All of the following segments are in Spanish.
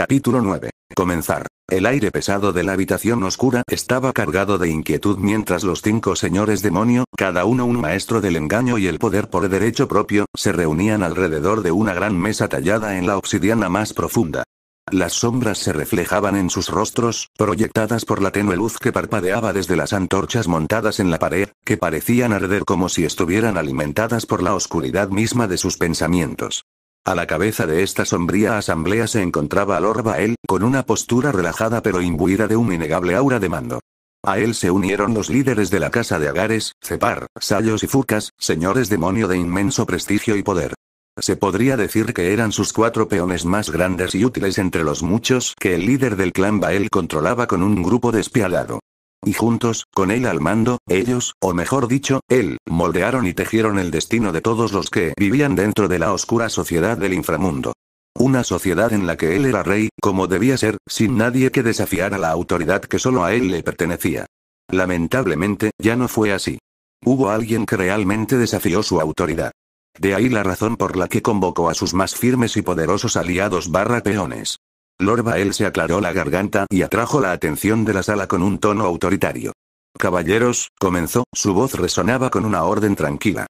Capítulo 9. Comenzar. El aire pesado de la habitación oscura estaba cargado de inquietud mientras los 5 señores demonio, cada uno un maestro del engaño y el poder por derecho propio, se reunían alrededor de una gran mesa tallada en la obsidiana más profunda. Las sombras se reflejaban en sus rostros, proyectadas por la tenue luz que parpadeaba desde las antorchas montadas en la pared, que parecían arder como si estuvieran alimentadas por la oscuridad misma de sus pensamientos. A la cabeza de esta sombría asamblea se encontraba Lord Bael, con una postura relajada pero imbuida de un innegable aura de mando. A él se unieron los líderes de la casa de Agares, Cepar, Sayos y Fucas, señores demonio de inmenso prestigio y poder. Se podría decir que eran sus 4 peones más grandes y útiles entre los muchos que el líder del clan Bael controlaba con un grupo despiadado. Y juntos, con él al mando, ellos, o mejor dicho, él, moldearon y tejieron el destino de todos los que vivían dentro de la oscura sociedad del inframundo. Una sociedad en la que él era rey, como debía ser, sin nadie que desafiara la autoridad que solo a él le pertenecía. Lamentablemente, ya no fue así. Hubo alguien que realmente desafió su autoridad. De ahí la razón por la que convocó a sus más firmes y poderosos aliados peones. Lord Bael se aclaró la garganta y atrajo la atención de la sala con un tono autoritario. Caballeros, comenzó, su voz resonaba con una orden tranquila.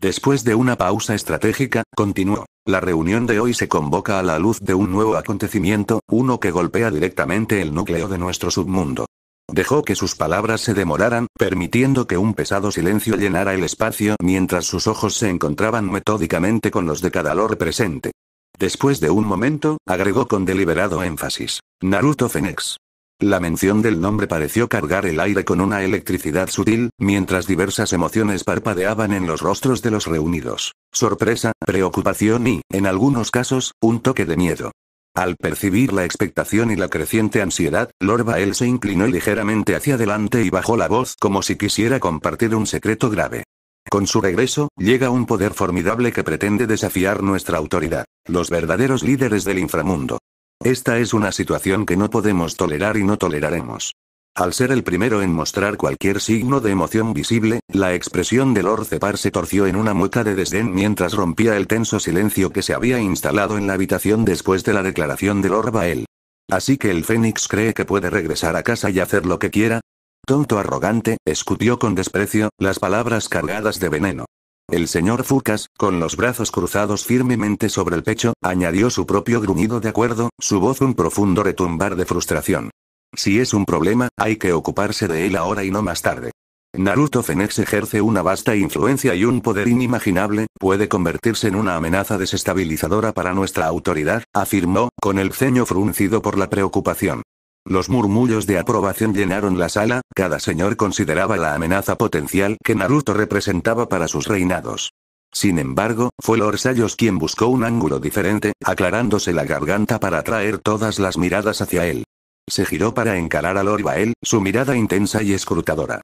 Después de una pausa estratégica, continuó. La reunión de hoy se convoca a la luz de un nuevo acontecimiento, uno que golpea directamente el núcleo de nuestro submundo. Dejó que sus palabras se demoraran, permitiendo que un pesado silencio llenara el espacio mientras sus ojos se encontraban metódicamente con los de cada lord presente. Después de un momento, agregó con deliberado énfasis. Naruto Phoenix. La mención del nombre pareció cargar el aire con una electricidad sutil, mientras diversas emociones parpadeaban en los rostros de los reunidos. Sorpresa, preocupación y, en algunos casos, un toque de miedo. Al percibir la expectación y la creciente ansiedad, Lord Bael se inclinó ligeramente hacia adelante y bajó la voz como si quisiera compartir un secreto grave. Con su regreso, llega un poder formidable que pretende desafiar nuestra autoridad, los verdaderos líderes del inframundo. Esta es una situación que no podemos tolerar y no toleraremos. Al ser el primero en mostrar cualquier signo de emoción visible, la expresión de Lord Cepar se torció en una mueca de desdén mientras rompía el tenso silencio que se había instalado en la habitación después de la declaración de Lord Bael. ¿Así que el Fénix cree que puede regresar a casa y hacer lo que quiera? Tonto arrogante, escupió con desprecio, las palabras cargadas de veneno. El señor Fucas, con los brazos cruzados firmemente sobre el pecho, añadió su propio gruñido de acuerdo, su voz un profundo retumbar de frustración. Si es un problema, hay que ocuparse de él ahora y no más tarde. Naruto Phoenix ejerce una vasta influencia y un poder inimaginable, puede convertirse en una amenaza desestabilizadora para nuestra autoridad, afirmó, con el ceño fruncido por la preocupación. Los murmullos de aprobación llenaron la sala, cada señor consideraba la amenaza potencial que Naruto representaba para sus reinados. Sin embargo, fue Lord Sayos quien buscó un ángulo diferente, aclarándose la garganta para atraer todas las miradas hacia él. Se giró para encarar a Lord Bael, su mirada intensa y escrutadora.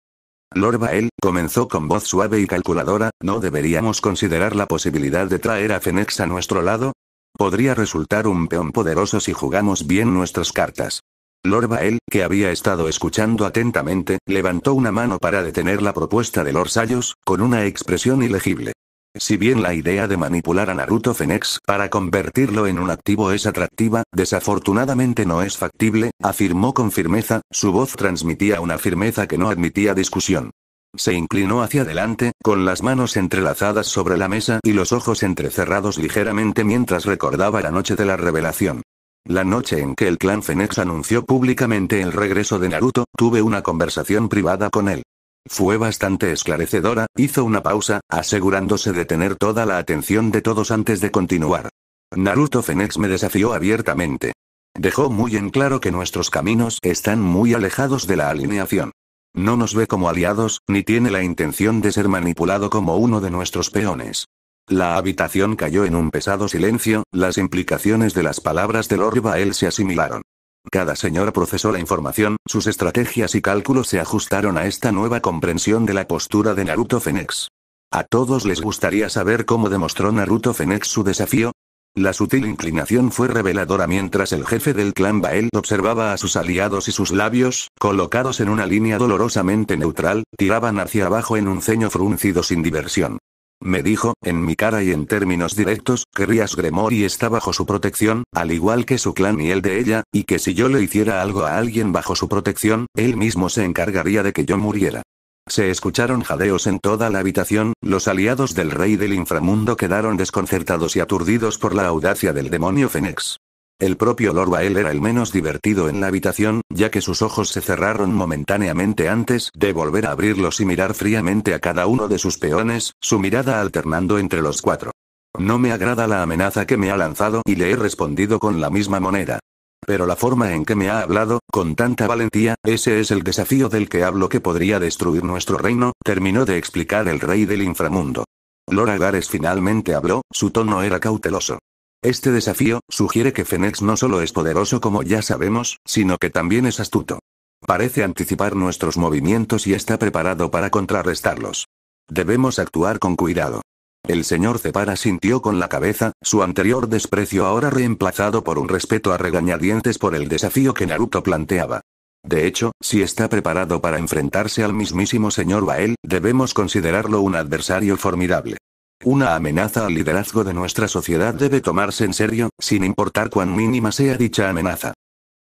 Lord Bael, comenzó con voz suave y calculadora, ¿no deberíamos considerar la posibilidad de traer a Phoenix a nuestro lado? Podría resultar un peón poderoso si jugamos bien nuestras cartas. Lord Bael, que había estado escuchando atentamente, levantó una mano para detener la propuesta de Lord Sayos, con una expresión ilegible. Si bien la idea de manipular a Naruto Phoenix para convertirlo en un activo es atractiva, desafortunadamente no es factible, afirmó con firmeza, su voz transmitía una firmeza que no admitía discusión. Se inclinó hacia adelante, con las manos entrelazadas sobre la mesa y los ojos entrecerrados ligeramente mientras recordaba la noche de la revelación. La noche en que el clan Phoenix anunció públicamente el regreso de Naruto, tuve una conversación privada con él. Fue bastante esclarecedora, hizo una pausa, asegurándose de tener toda la atención de todos antes de continuar. Naruto Phoenix me desafió abiertamente. Dejó muy en claro que nuestros caminos están muy alejados de la alineación. No nos ve como aliados, ni tiene la intención de ser manipulado como uno de nuestros peones. La habitación cayó en un pesado silencio, las implicaciones de las palabras de Lord Bael se asimilaron. Cada señor procesó la información, sus estrategias y cálculos se ajustaron a esta nueva comprensión de la postura de Naruto Phoenix. ¿A todos les gustaría saber cómo demostró Naruto Phoenix su desafío? La sutil inclinación fue reveladora mientras el jefe del clan Bael observaba a sus aliados y sus labios, colocados en una línea dolorosamente neutral, tiraban hacia abajo en un ceño fruncido sin diversión. Me dijo, en mi cara y en términos directos, que Rías Gremory está bajo su protección, al igual que su clan y el de ella, y que si yo le hiciera algo a alguien bajo su protección, él mismo se encargaría de que yo muriera. Se escucharon jadeos en toda la habitación, los aliados del rey del inframundo quedaron desconcertados y aturdidos por la audacia del demonio Fénix. El propio Lord Bael era el menos divertido en la habitación, ya que sus ojos se cerraron momentáneamente antes de volver a abrirlos y mirar fríamente a cada uno de sus peones, su mirada alternando entre los cuatro. No me agrada la amenaza que me ha lanzado y le he respondido con la misma moneda. Pero la forma en que me ha hablado, con tanta valentía, ese es el desafío del que hablo que podría destruir nuestro reino, terminó de explicar el rey del inframundo. Lord Agares finalmente habló, su tono era cauteloso. Este desafío sugiere que Fénix no solo es poderoso como ya sabemos, sino que también es astuto. Parece anticipar nuestros movimientos y está preparado para contrarrestarlos. Debemos actuar con cuidado. El señor Cepara sintió con la cabeza, su anterior desprecio ahora reemplazado por un respeto a regañadientes por el desafío que Naruto planteaba. De hecho, si está preparado para enfrentarse al mismísimo señor Bael, debemos considerarlo un adversario formidable. Una amenaza al liderazgo de nuestra sociedad debe tomarse en serio, sin importar cuán mínima sea dicha amenaza.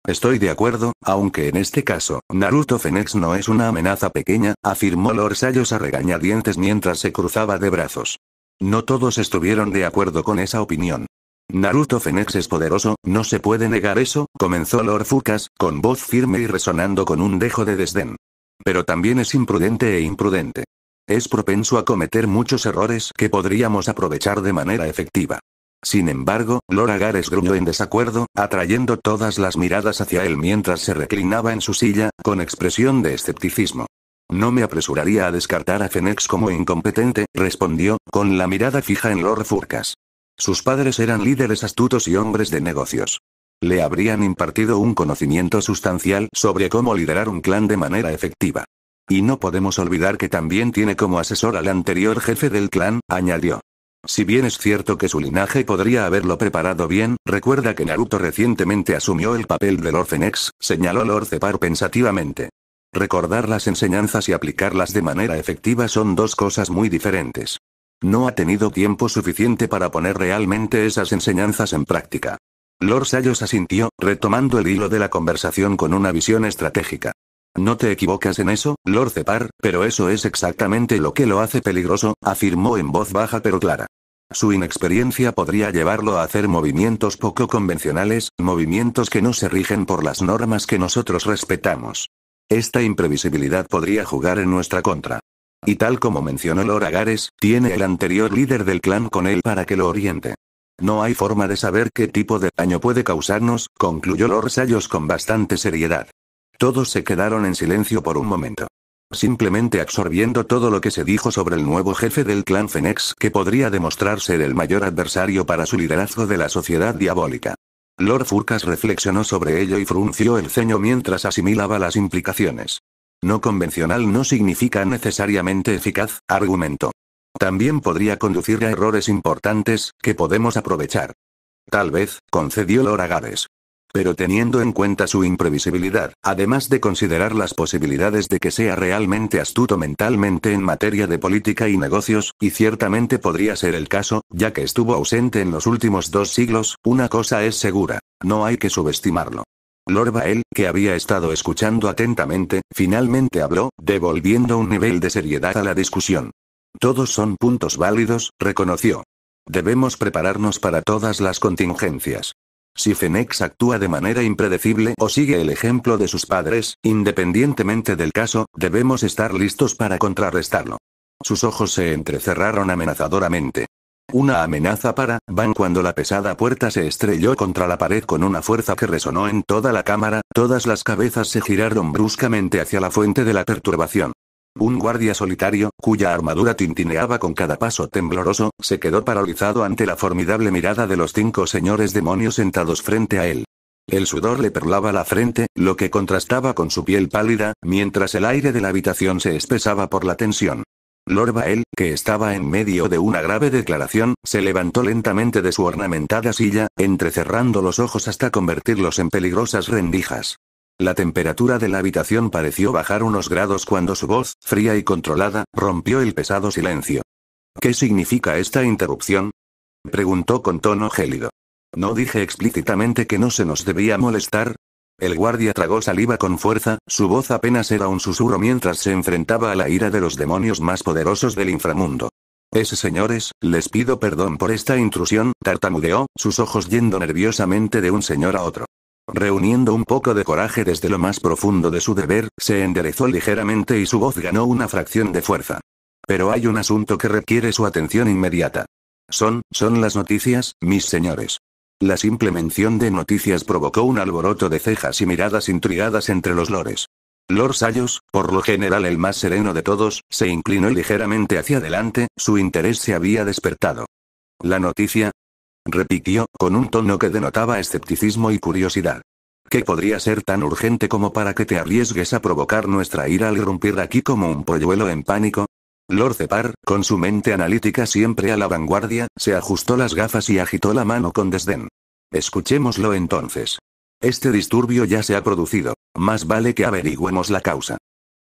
Estoy de acuerdo, aunque en este caso, Naruto Fénix no es una amenaza pequeña, afirmó Lord Sayos a regañadientes mientras se cruzaba de brazos. No todos estuvieron de acuerdo con esa opinión. Naruto Fénix es poderoso, no se puede negar eso, comenzó Lord Fukas, con voz firme y resonando con un dejo de desdén. Pero también es imprudente e imprudente. Es propenso a cometer muchos errores que podríamos aprovechar de manera efectiva. Sin embargo, Lord Agares gruñó en desacuerdo, atrayendo todas las miradas hacia él mientras se reclinaba en su silla, con expresión de escepticismo. No me apresuraría a descartar a Fénix como incompetente, respondió, con la mirada fija en Lord Fukas. Sus padres eran líderes astutos y hombres de negocios. Le habrían impartido un conocimiento sustancial sobre cómo liderar un clan de manera efectiva. Y no podemos olvidar que también tiene como asesor al anterior jefe del clan, añadió. Si bien es cierto que su linaje podría haberlo preparado bien, recuerda que Naruto recientemente asumió el papel de Lord Fénix, señaló Lord Cepar pensativamente. Recordar las enseñanzas y aplicarlas de manera efectiva son dos cosas muy diferentes. No ha tenido tiempo suficiente para poner realmente esas enseñanzas en práctica. Lord Sayos asintió, retomando el hilo de la conversación con una visión estratégica. No te equivocas en eso, Lord Cepar, pero eso es exactamente lo que lo hace peligroso, afirmó en voz baja pero clara. Su inexperiencia podría llevarlo a hacer movimientos poco convencionales, movimientos que no se rigen por las normas que nosotros respetamos. Esta imprevisibilidad podría jugar en nuestra contra. Y tal como mencionó Lord Agares, tiene el anterior líder del clan con él para que lo oriente. No hay forma de saber qué tipo de daño puede causarnos, concluyó Lord Sayos con bastante seriedad. Todos se quedaron en silencio por un momento. Simplemente absorbiendo todo lo que se dijo sobre el nuevo jefe del clan Fénix que podría demostrar ser el mayor adversario para su liderazgo de la sociedad diabólica. Lord Fukas reflexionó sobre ello y frunció el ceño mientras asimilaba las implicaciones. No convencional no significa necesariamente eficaz, argumentó. También podría conducir a errores importantes, que podemos aprovechar. Tal vez, concedió Lord Agares. Pero teniendo en cuenta su imprevisibilidad, además de considerar las posibilidades de que sea realmente astuto mentalmente en materia de política y negocios, y ciertamente podría ser el caso, ya que estuvo ausente en los últimos 2 siglos, una cosa es segura, no hay que subestimarlo. Lord Bael, que había estado escuchando atentamente, finalmente habló, devolviendo un nivel de seriedad a la discusión. Todos son puntos válidos, reconoció. Debemos prepararnos para todas las contingencias. Si Fénix actúa de manera impredecible o sigue el ejemplo de sus padres, independientemente del caso, debemos estar listos para contrarrestarlo. Sus ojos se entrecerraron amenazadoramente. Una amenaza para Van cuando la pesada puerta se estrelló contra la pared con una fuerza que resonó en toda la cámara, todas las cabezas se giraron bruscamente hacia la fuente de la perturbación. Un guardia solitario, cuya armadura tintineaba con cada paso tembloroso, se quedó paralizado ante la formidable mirada de los 5 señores demonios sentados frente a él. El sudor le perlaba la frente, lo que contrastaba con su piel pálida, mientras el aire de la habitación se espesaba por la tensión. Lord Bael, que estaba en medio de una grave declaración, se levantó lentamente de su ornamentada silla, entrecerrando los ojos hasta convertirlos en peligrosas rendijas. La temperatura de la habitación pareció bajar unos grados cuando su voz, fría y controlada, rompió el pesado silencio. ¿Qué significa esta interrupción? Preguntó con tono gélido. ¿No dije explícitamente que no se nos debía molestar? El guardia tragó saliva con fuerza, su voz apenas era un susurro mientras se enfrentaba a la ira de los demonios más poderosos del inframundo. Señores, les pido perdón por esta intrusión, tartamudeó, sus ojos yendo nerviosamente de un señor a otro. Reuniendo un poco de coraje desde lo más profundo de su deber, se enderezó ligeramente y su voz ganó una fracción de fuerza. Pero hay un asunto que requiere su atención inmediata. Son las noticias, mis señores. La simple mención de noticias provocó un alboroto de cejas y miradas intrigadas entre los lores. Lord Sayos, por lo general el más sereno de todos, se inclinó ligeramente hacia adelante, su interés se había despertado. ¿La noticia? Repitió, con un tono que denotaba escepticismo y curiosidad. ¿Qué podría ser tan urgente como para que te arriesgues a provocar nuestra ira al irrumpir aquí como un polluelo en pánico? Lord Cepar, con su mente analítica siempre a la vanguardia, se ajustó las gafas y agitó la mano con desdén. Escuchémoslo entonces. Este disturbio ya se ha producido, más vale que averigüemos la causa.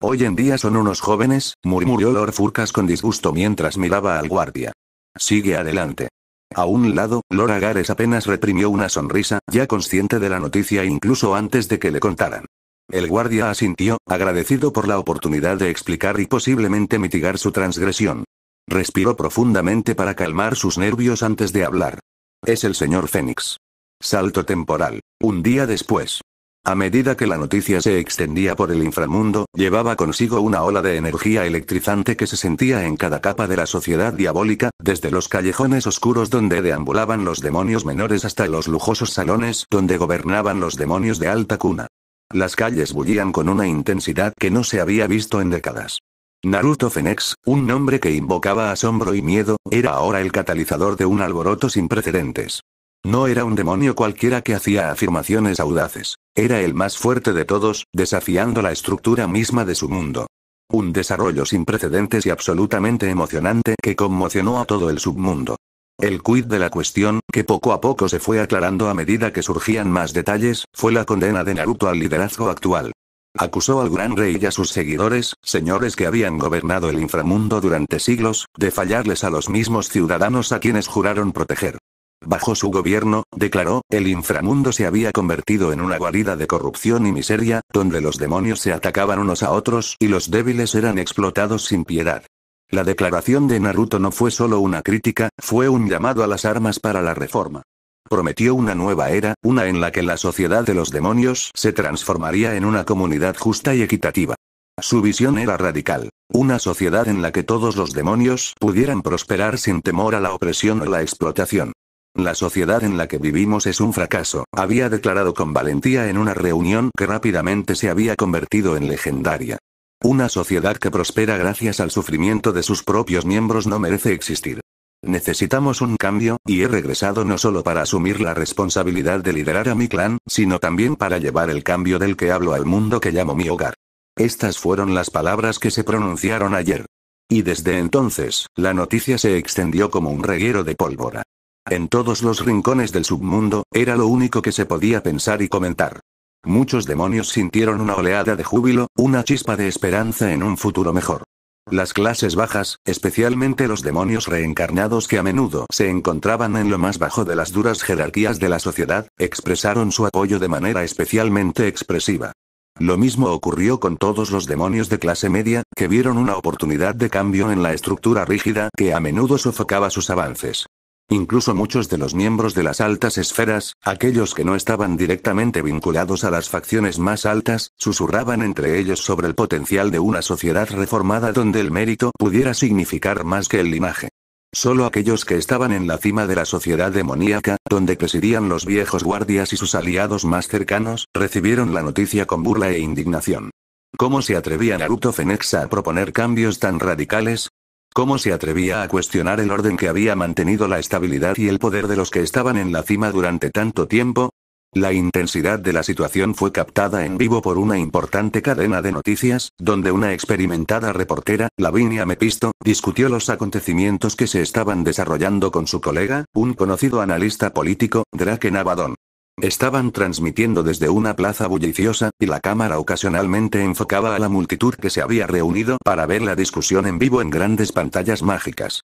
Hoy en día son unos jóvenes, murmuró Lord Furcas con disgusto mientras miraba al guardia. Sigue adelante. A un lado, Lord Agares apenas reprimió una sonrisa, ya consciente de la noticia incluso antes de que le contaran. El guardia asintió, agradecido por la oportunidad de explicar y posiblemente mitigar su transgresión. Respiró profundamente para calmar sus nervios antes de hablar. Es el señor Fénix. Salto temporal. Un día después. A medida que la noticia se extendía por el inframundo, llevaba consigo una ola de energía electrizante que se sentía en cada capa de la sociedad diabólica, desde los callejones oscuros donde deambulaban los demonios menores hasta los lujosos salones donde gobernaban los demonios de alta cuna. Las calles bullían con una intensidad que no se había visto en décadas. Naruto Fénix, un nombre que invocaba asombro y miedo, era ahora el catalizador de un alboroto sin precedentes. No era un demonio cualquiera que hacía afirmaciones audaces. Era el más fuerte de todos, desafiando la estructura misma de su mundo. Un desarrollo sin precedentes y absolutamente emocionante que conmocionó a todo el submundo. El quid de la cuestión, que poco a poco se fue aclarando a medida que surgían más detalles, fue la condena de Naruto al liderazgo actual. Acusó al Gran Rey y a sus seguidores, señores que habían gobernado el inframundo durante siglos, de fallarles a los mismos ciudadanos a quienes juraron proteger. Bajo su gobierno, declaró, el inframundo se había convertido en una guarida de corrupción y miseria, donde los demonios se atacaban unos a otros y los débiles eran explotados sin piedad. La declaración de Naruto no fue solo una crítica, fue un llamado a las armas para la reforma. Prometió una nueva era, una en la que la sociedad de los demonios se transformaría en una comunidad justa y equitativa. Su visión era radical. Una sociedad en la que todos los demonios pudieran prosperar sin temor a la opresión o la explotación. La sociedad en la que vivimos es un fracaso, había declarado con valentía en una reunión que rápidamente se había convertido en legendaria. Una sociedad que prospera gracias al sufrimiento de sus propios miembros no merece existir. Necesitamos un cambio, y he regresado no solo para asumir la responsabilidad de liderar a mi clan, sino también para llevar el cambio del que hablo al mundo que llamo mi hogar. Estas fueron las palabras que se pronunciaron ayer. Y desde entonces, la noticia se extendió como un reguero de pólvora. En todos los rincones del submundo, era lo único que se podía pensar y comentar. Muchos demonios sintieron una oleada de júbilo, una chispa de esperanza en un futuro mejor. Las clases bajas, especialmente los demonios reencarnados que a menudo se encontraban en lo más bajo de las duras jerarquías de la sociedad, expresaron su apoyo de manera especialmente expresiva. Lo mismo ocurrió con todos los demonios de clase media, que vieron una oportunidad de cambio en la estructura rígida que a menudo sofocaba sus avances. Incluso muchos de los miembros de las altas esferas, aquellos que no estaban directamente vinculados a las facciones más altas, susurraban entre ellos sobre el potencial de una sociedad reformada donde el mérito pudiera significar más que el linaje. Solo aquellos que estaban en la cima de la sociedad demoníaca, donde presidían los viejos guardias y sus aliados más cercanos, recibieron la noticia con burla e indignación. ¿Cómo se atrevía Naruto Fénix a proponer cambios tan radicales? ¿Cómo se atrevía a cuestionar el orden que había mantenido la estabilidad y el poder de los que estaban en la cima durante tanto tiempo? La intensidad de la situación fue captada en vivo por una importante cadena de noticias, donde una experimentada reportera, Lavinia Mephisto, discutió los acontecimientos que se estaban desarrollando con su colega, un conocido analista político, Draken Abaddon. Estaban transmitiendo desde una plaza bulliciosa, y la cámara ocasionalmente enfocaba a la multitud que se había reunido para ver la discusión en vivo en grandes pantallas mágicas.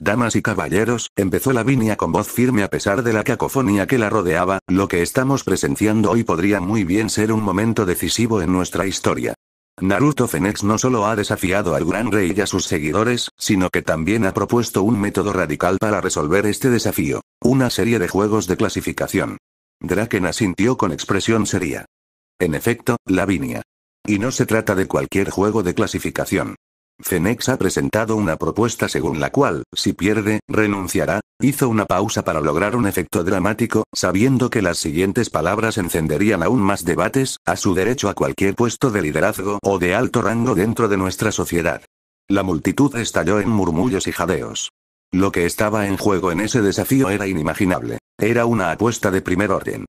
Damas y caballeros, empezó Lavinia con voz firme a pesar de la cacofonía que la rodeaba, lo que estamos presenciando hoy podría muy bien ser un momento decisivo en nuestra historia. Naruto Phoenix no solo ha desafiado al Gran Rey y a sus seguidores, sino que también ha propuesto un método radical para resolver este desafío. Una serie de juegos de clasificación. Draken asintió con expresión seria. En efecto, Lavinia. Y no se trata de cualquier juego de clasificación. Phoenix ha presentado una propuesta según la cual, si pierde, renunciará. Hizo una pausa para lograr un efecto dramático, sabiendo que las siguientes palabras encenderían aún más debates, a su derecho a cualquier puesto de liderazgo o de alto rango dentro de nuestra sociedad. La multitud estalló en murmullos y jadeos. Lo que estaba en juego en ese desafío era inimaginable. Era una apuesta de primer orden.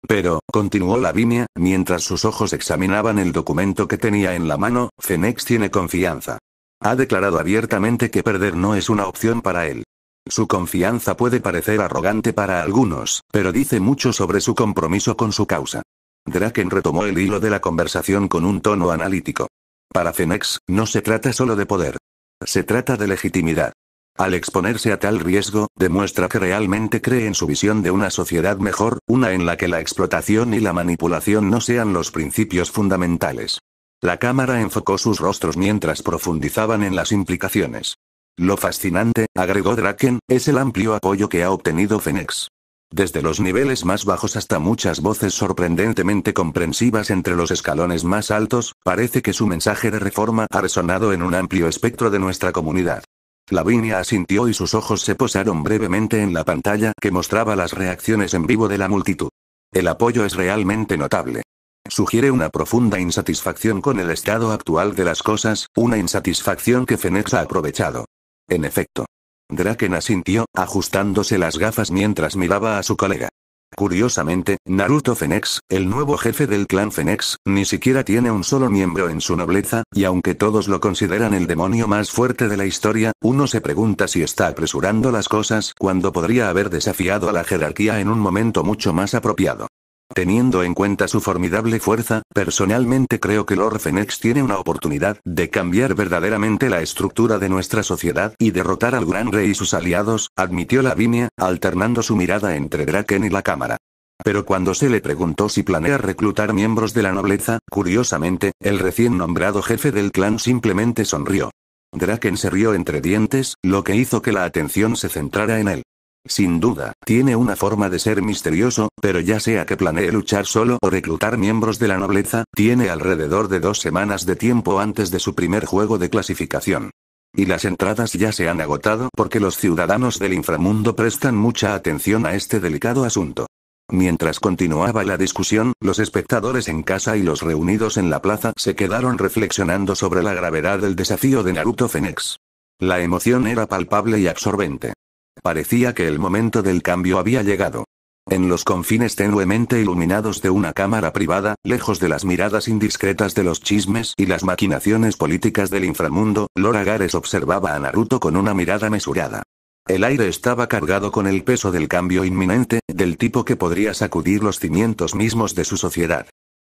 Pero, continuó Lavinia, mientras sus ojos examinaban el documento que tenía en la mano, Phoenix tiene confianza. Ha declarado abiertamente que perder no es una opción para él. Su confianza puede parecer arrogante para algunos, pero dice mucho sobre su compromiso con su causa. Draken retomó el hilo de la conversación con un tono analítico. Para Phoenix, no se trata solo de poder. Se trata de legitimidad. Al exponerse a tal riesgo, demuestra que realmente cree en su visión de una sociedad mejor, una en la que la explotación y la manipulación no sean los principios fundamentales. La cámara enfocó sus rostros mientras profundizaban en las implicaciones. Lo fascinante, agregó Draken, es el amplio apoyo que ha obtenido Phoenix. Desde los niveles más bajos hasta muchas voces sorprendentemente comprensivas entre los escalones más altos, parece que su mensaje de reforma ha resonado en un amplio espectro de nuestra comunidad. Lavinia asintió y sus ojos se posaron brevemente en la pantalla que mostraba las reacciones en vivo de la multitud. El apoyo es realmente notable. Sugiere una profunda insatisfacción con el estado actual de las cosas, una insatisfacción que Phoenix ha aprovechado. En efecto. Draken asintió, ajustándose las gafas mientras miraba a su colega. Curiosamente, Naruto Phoenix, el nuevo jefe del clan Phoenix, ni siquiera tiene un solo miembro en su nobleza, y aunque todos lo consideran el demonio más fuerte de la historia, uno se pregunta si está apresurando las cosas cuando podría haber desafiado a la jerarquía en un momento mucho más apropiado. Teniendo en cuenta su formidable fuerza, personalmente creo que Lord Phoenix tiene una oportunidad de cambiar verdaderamente la estructura de nuestra sociedad y derrotar al Gran Rey y sus aliados, admitió Lavinia, alternando su mirada entre Draken y la cámara. Pero cuando se le preguntó si planea reclutar miembros de la nobleza, curiosamente, el recién nombrado jefe del clan simplemente sonrió. Draken se rió entre dientes, lo que hizo que la atención se centrara en él. Sin duda, tiene una forma de ser misterioso, pero ya sea que planee luchar solo o reclutar miembros de la nobleza, tiene alrededor de 2 semanas de tiempo antes de su primer juego de clasificación. Y las entradas ya se han agotado porque los ciudadanos del inframundo prestan mucha atención a este delicado asunto. Mientras continuaba la discusión, los espectadores en casa y los reunidos en la plaza se quedaron reflexionando sobre la gravedad del desafío de Naruto Phoenix. La emoción era palpable y absorbente. Parecía que el momento del cambio había llegado. En los confines tenuemente iluminados de una cámara privada, lejos de las miradas indiscretas de los chismes y las maquinaciones políticas del inframundo, Lord Agares observaba a Naruto con una mirada mesurada. El aire estaba cargado con el peso del cambio inminente, del tipo que podría sacudir los cimientos mismos de su sociedad.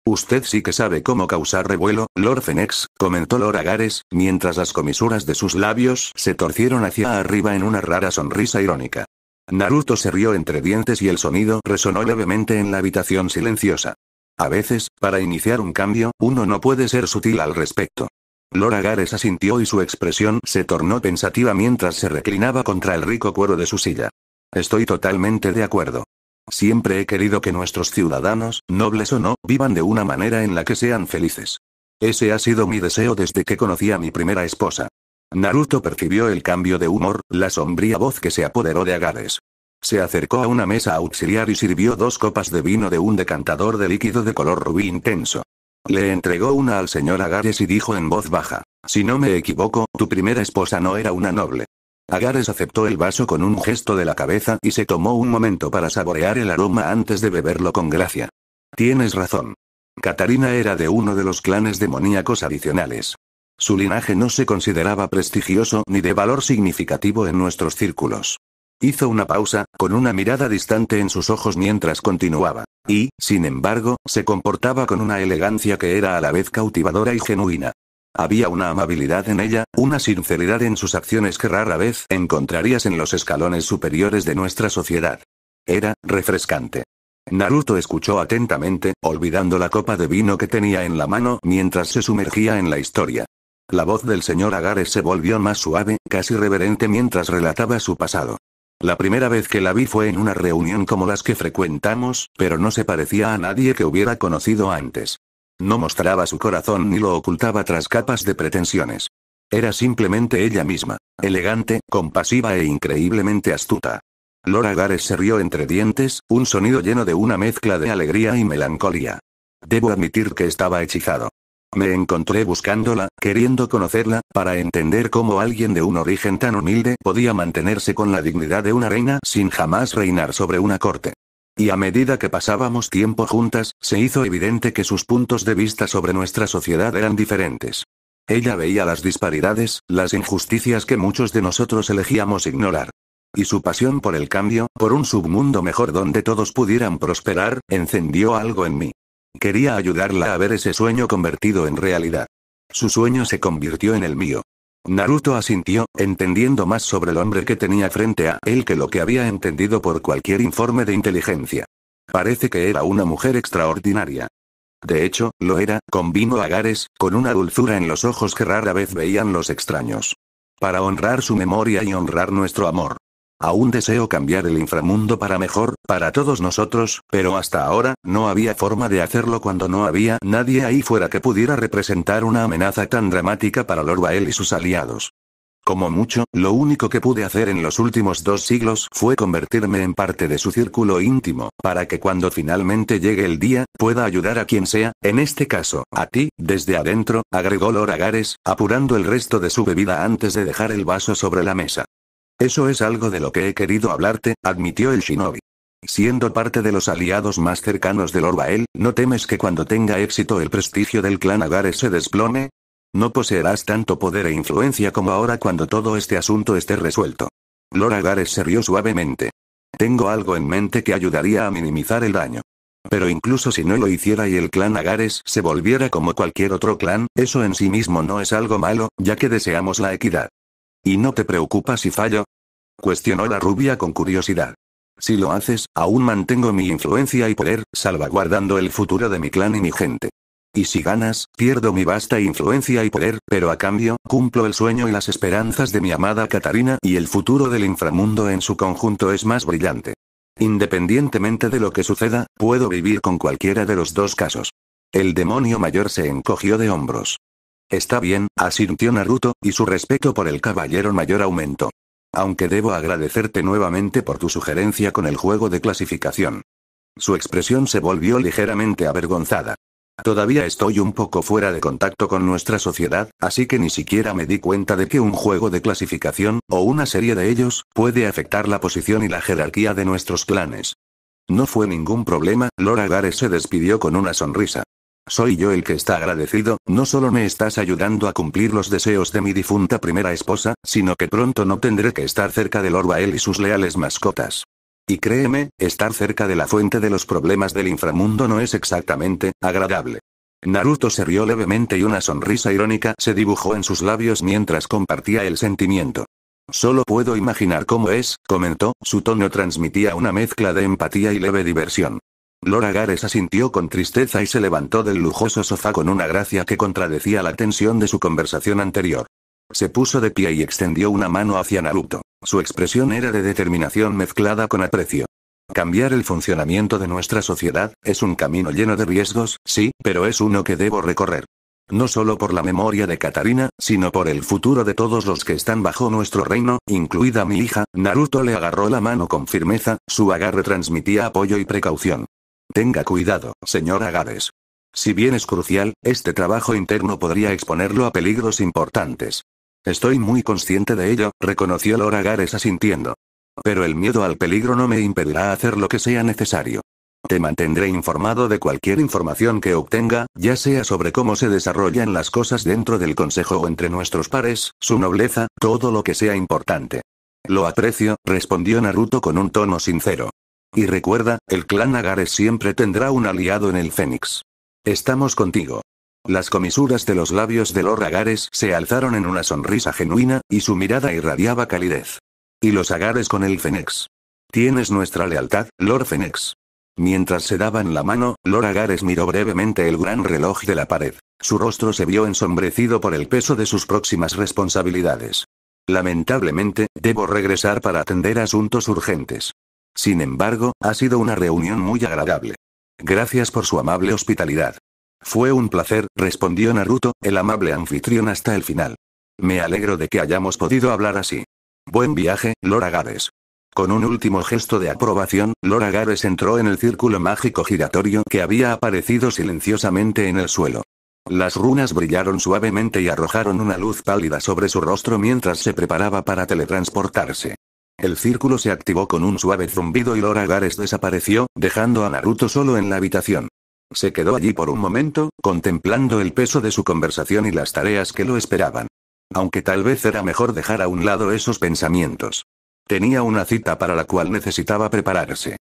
Usted sí que sabe cómo causar revuelo, Lord Phoenix, comentó Lord Agares, mientras las comisuras de sus labios se torcieron hacia arriba en una rara sonrisa irónica. Naruto se rió entre dientes y el sonido resonó levemente en la habitación silenciosa. A veces, para iniciar un cambio, uno no puede ser sutil al respecto. Lord Agares asintió y su expresión se tornó pensativa mientras se reclinaba contra el rico cuero de su silla. Estoy totalmente de acuerdo. Siempre he querido que nuestros ciudadanos, nobles o no, vivan de una manera en la que sean felices. Ese ha sido mi deseo desde que conocí a mi primera esposa. Naruto percibió el cambio de humor, la sombría voz que se apoderó de Agares. Se acercó a una mesa auxiliar y sirvió 2 copas de vino de un decantador de líquido de color rubí intenso. Le entregó una al señor Agares y dijo en voz baja: si no me equivoco, tu primera esposa no era una noble. Agares aceptó el vaso con un gesto de la cabeza y se tomó un momento para saborear el aroma antes de beberlo con gracia. Tienes razón. Katarina era de uno de los clanes demoníacos adicionales. Su linaje no se consideraba prestigioso ni de valor significativo en nuestros círculos. Hizo una pausa, con una mirada distante en sus ojos mientras continuaba. Y, sin embargo, se comportaba con una elegancia que era a la vez cautivadora y genuina. Había una amabilidad en ella, una sinceridad en sus acciones que rara vez encontrarías en los escalones superiores de nuestra sociedad. Era refrescante. Naruto escuchó atentamente, olvidando la copa de vino que tenía en la mano mientras se sumergía en la historia. La voz del señor Agares se volvió más suave, casi reverente mientras relataba su pasado. La primera vez que la vi fue en una reunión como las que frecuentamos, pero no se parecía a nadie que hubiera conocido antes. No mostraba su corazón ni lo ocultaba tras capas de pretensiones. Era simplemente ella misma, elegante, compasiva e increíblemente astuta. Lord Agares se rió entre dientes, un sonido lleno de una mezcla de alegría y melancolía. Debo admitir que estaba hechizado. Me encontré buscándola, queriendo conocerla, para entender cómo alguien de un origen tan humilde podía mantenerse con la dignidad de una reina sin jamás reinar sobre una corte. Y a medida que pasábamos tiempo juntas, se hizo evidente que sus puntos de vista sobre nuestra sociedad eran diferentes. Ella veía las disparidades, las injusticias que muchos de nosotros elegíamos ignorar. Y su pasión por el cambio, por un submundo mejor donde todos pudieran prosperar, encendió algo en mí. Quería ayudarla a ver ese sueño convertido en realidad. Su sueño se convirtió en el mío. Naruto asintió, entendiendo más sobre el hombre que tenía frente a él que lo que había entendido por cualquier informe de inteligencia. Parece que era una mujer extraordinaria. De hecho, lo era, convino Agares, con una dulzura en los ojos que rara vez veían los extraños. Para honrar su memoria y honrar nuestro amor. Aún deseo cambiar el inframundo para mejor, para todos nosotros, pero hasta ahora, no había forma de hacerlo cuando no había nadie ahí fuera que pudiera representar una amenaza tan dramática para Lord Bael y sus aliados. Como mucho, lo único que pude hacer en los últimos 2 siglos fue convertirme en parte de su círculo íntimo, para que cuando finalmente llegue el día, pueda ayudar a quien sea, en este caso, a ti, desde adentro, agregó Lord Agares, apurando el resto de su bebida antes de dejar el vaso sobre la mesa. Eso es algo de lo que he querido hablarte, admitió el shinobi. Siendo parte de los aliados más cercanos de Lord Bael, ¿no temes que cuando tenga éxito el prestigio del clan Agares se desplome? No poseerás tanto poder e influencia como ahora cuando todo este asunto esté resuelto. Lord Agares se rió suavemente. Tengo algo en mente que ayudaría a minimizar el daño. Pero incluso si no lo hiciera y el clan Agares se volviera como cualquier otro clan, eso en sí mismo no es algo malo, ya que deseamos la equidad. ¿Y no te preocupa si fallo? Cuestionó la rubia con curiosidad. Si lo haces, aún mantengo mi influencia y poder, salvaguardando el futuro de mi clan y mi gente. Y si ganas, pierdo mi vasta influencia y poder, pero a cambio, cumplo el sueño y las esperanzas de mi amada Katarina y el futuro del inframundo en su conjunto es más brillante. Independientemente de lo que suceda, puedo vivir con cualquiera de los 2 casos. El demonio mayor se encogió de hombros. Está bien, asintió Naruto, y su respeto por el caballero mayor aumentó. Aunque debo agradecerte nuevamente por tu sugerencia con el juego de clasificación. Su expresión se volvió ligeramente avergonzada. Todavía estoy un poco fuera de contacto con nuestra sociedad, así que ni siquiera me di cuenta de que un juego de clasificación, o una serie de ellos, puede afectar la posición y la jerarquía de nuestros clanes. No fue ningún problema, Lord Agares se despidió con una sonrisa. Soy yo el que está agradecido, no solo me estás ayudando a cumplir los deseos de mi difunta primera esposa, sino que pronto no tendré que estar cerca de Lord Bael y sus leales mascotas. Y créeme, estar cerca de la fuente de los problemas del inframundo no es exactamente agradable. Naruto se rió levemente y una sonrisa irónica se dibujó en sus labios mientras compartía el sentimiento. Solo puedo imaginar cómo es, comentó, su tono transmitía una mezcla de empatía y leve diversión. Lord Agares asintió con tristeza y se levantó del lujoso sofá con una gracia que contradecía la tensión de su conversación anterior. Se puso de pie y extendió una mano hacia Naruto. Su expresión era de determinación mezclada con aprecio. Cambiar el funcionamiento de nuestra sociedad es un camino lleno de riesgos, sí, pero es uno que debo recorrer. No solo por la memoria de Katarina, sino por el futuro de todos los que están bajo nuestro reino, incluida mi hija. Naruto le agarró la mano con firmeza, su agarre transmitía apoyo y precaución. Tenga cuidado, señor Agares. Si bien es crucial, este trabajo interno podría exponerlo a peligros importantes. Estoy muy consciente de ello, reconoció Lord Agares asintiendo. Pero el miedo al peligro no me impedirá hacer lo que sea necesario. Te mantendré informado de cualquier información que obtenga, ya sea sobre cómo se desarrollan las cosas dentro del consejo o entre nuestros pares, su nobleza, todo lo que sea importante. Lo aprecio, respondió Naruto con un tono sincero. Y recuerda, el clan Agares siempre tendrá un aliado en el Fénix. Estamos contigo. Las comisuras de los labios de Lord Agares se alzaron en una sonrisa genuina, y su mirada irradiaba calidez. ¿Y los Agares con el Fénix? Tienes nuestra lealtad, Lord Fénix. Mientras se daban la mano, Lord Agares miró brevemente el gran reloj de la pared. Su rostro se vio ensombrecido por el peso de sus próximas responsabilidades. Lamentablemente, debo regresar para atender asuntos urgentes. Sin embargo, ha sido una reunión muy agradable. Gracias por su amable hospitalidad. Fue un placer, respondió Naruto, el amable anfitrión hasta el final. Me alegro de que hayamos podido hablar así. Buen viaje, Lord Agares. Con un último gesto de aprobación, Lord Agares entró en el círculo mágico giratorio que había aparecido silenciosamente en el suelo. Las runas brillaron suavemente y arrojaron una luz pálida sobre su rostro mientras se preparaba para teletransportarse. El círculo se activó con un suave zumbido y Lord Agares desapareció, dejando a Naruto solo en la habitación. Se quedó allí por un momento, contemplando el peso de su conversación y las tareas que lo esperaban. Aunque tal vez era mejor dejar a un lado esos pensamientos. Tenía una cita para la cual necesitaba prepararse.